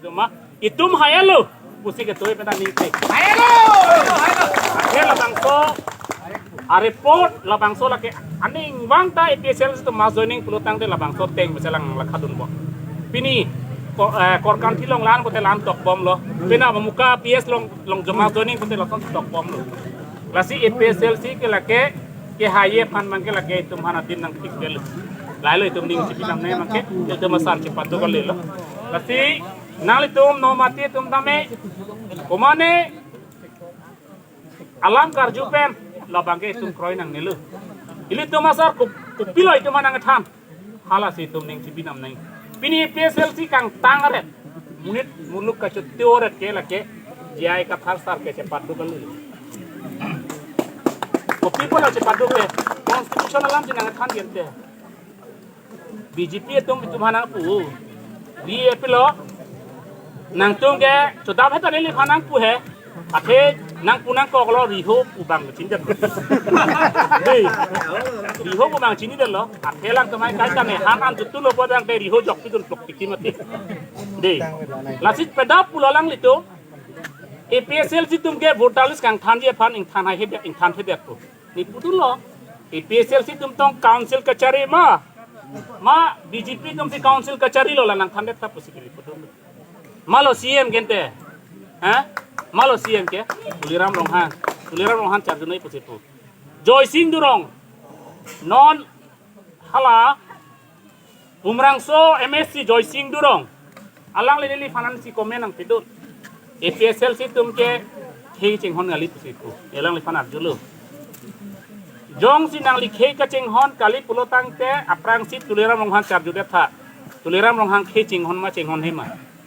cuma itum haya lo pusi ke tuh peta nih haya lo akhir labangso report labangso laki aning wangta EPSL itu mas joining pelutang de labangso teng misalang lakadun bo pini korkan tilong lan ko telan tok bom lo pina muka PS long jama joining ko telan tok bom lo lasi EPSL si ke lake ke haye pan man ke lake tum hana din nang tikbel lailo itum ning si pinam ne man ke itu masar cepat to kali lo lasi nal itum no mati tum dame komane alam karju pen labangke itum kroy nang nilu ili tum masar kupilo itum manang tham hala si itum ning si pinam nang pini EPSL si kang tangaret munit muluk ka teoret ke lake jai ka tharsar ke cepat to kali people aja padu ke konstitusional alam jenang kan gitu BJP itu mana pu di epilo nang tung ke sudah betul ini kanang pu he ate nang punang kok lo riho ubang cinta riho ubang cini deh lo ate lang kemai kaitan nih hanan tuh lo pada yang riho jok itu untuk mati deh lasit peda pulau lang itu EPSL si tum ke votalis kang than je phan ing than hai heb ing than heb tu ni putul lo EPSL si tum tong council kachari ma BJP tum si council kachari lo lanang than ta pusikili putul malo CM gente ha malo CM ke Tuliram Ronghan char junai pusipu Joy Singh Durong non hala Bumrangso MSC Joy Singh Durong alang lili fanan si komen ang pidut EPSL si tum ke khei ching hon ngali pusipu elang li fanar julu jong si nang li khei ka ching hon kali pulotang te aprang si Tuliram Ronghan char judet tha Tuliram Ronghan khei ching hon ma ching hon hema